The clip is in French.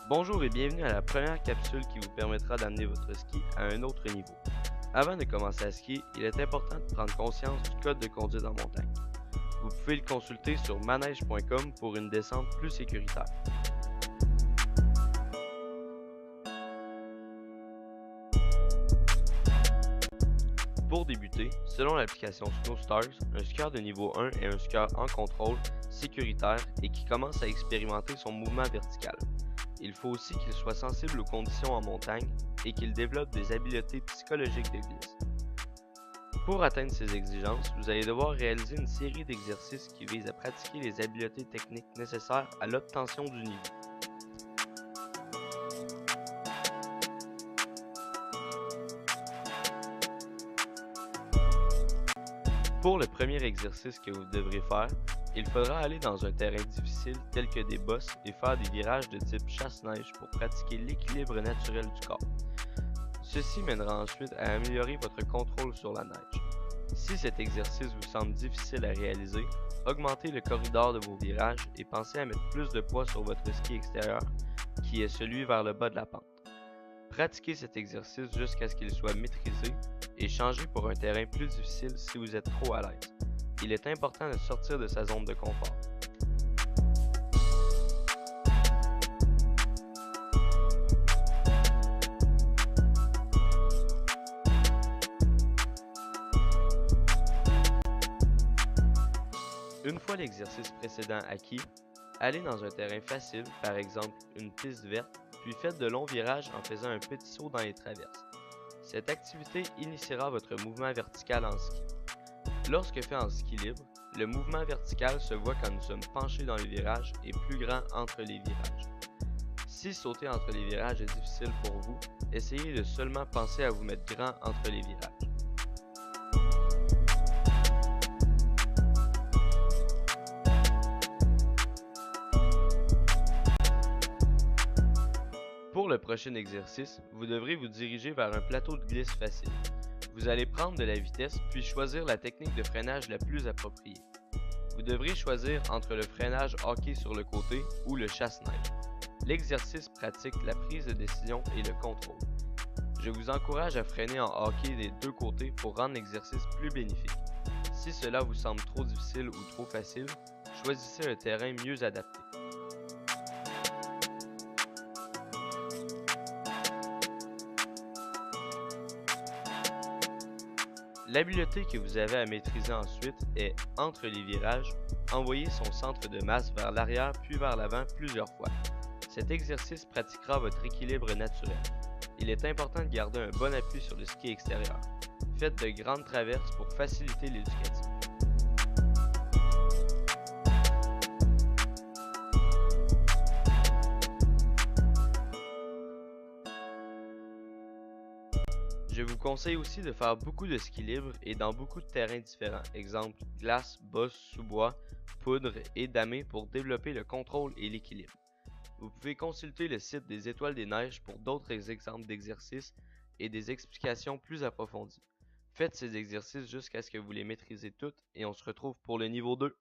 Bonjour et bienvenue à la première capsule qui vous permettra d'amener votre ski à un autre niveau. Avant de commencer à skier, il est important de prendre conscience du code de conduite en montagne. Vous pouvez le consulter sur manège.com pour une descente plus sécuritaire. Pour débuter, selon l'application SnowStars, un skieur de niveau 1 est un skieur en contrôle, sécuritaire et qui commence à expérimenter son mouvement vertical. Il faut aussi qu'il soit sensible aux conditions en montagne et qu'il développe des habiletés psychologiques de glisse. Pour atteindre ces exigences, vous allez devoir réaliser une série d'exercices qui visent à pratiquer les habiletés techniques nécessaires à l'obtention du niveau. Pour le premier exercice que vous devrez faire, il faudra aller dans un terrain difficile tel que des bosses et faire des virages de type chasse-neige pour pratiquer l'équilibre naturel du corps. Ceci mènera ensuite à améliorer votre contrôle sur la neige. Si cet exercice vous semble difficile à réaliser, augmentez le corridor de vos virages et pensez à mettre plus de poids sur votre ski extérieur, qui est celui vers le bas de la pente. Pratiquez cet exercice jusqu'à ce qu'il soit maîtrisé et changez pour un terrain plus difficile si vous êtes trop à l'aise. Il est important de sortir de sa zone de confort. Une fois l'exercice précédent acquis, allez dans un terrain facile, par exemple une piste verte, puis faites de longs virages en faisant un petit saut dans les traverses. Cette activité initiera votre mouvement vertical en ski. Lorsque fait en ski libre, le mouvement vertical se voit quand nous sommes penchés dans les virages et plus grand entre les virages. Si sauter entre les virages est difficile pour vous, essayez de seulement penser à vous mettre grand entre les virages. Pour le prochain exercice, vous devrez vous diriger vers un plateau de glisse facile. Vous allez prendre de la vitesse puis choisir la technique de freinage la plus appropriée. Vous devrez choisir entre le freinage hockey sur le côté ou le chasse-neige. L'exercice pratique la prise de décision et le contrôle. Je vous encourage à freiner en hockey des deux côtés pour rendre l'exercice plus bénéfique. Si cela vous semble trop difficile ou trop facile, choisissez un terrain mieux adapté. L'habileté que vous avez à maîtriser ensuite est, entre les virages, envoyer son centre de masse vers l'arrière puis vers l'avant plusieurs fois. Cet exercice pratiquera votre équilibre naturel. Il est important de garder un bon appui sur le ski extérieur. Faites de grandes traverses pour faciliter l'éducation. Je vous conseille aussi de faire beaucoup de ski libre et dans beaucoup de terrains différents, exemple glace, bosse, sous-bois, poudre et damé pour développer le contrôle et l'équilibre. Vous pouvez consulter le site des Étoiles des Neiges pour d'autres exemples d'exercices et des explications plus approfondies. Faites ces exercices jusqu'à ce que vous les maîtrisez toutes et on se retrouve pour le niveau 2.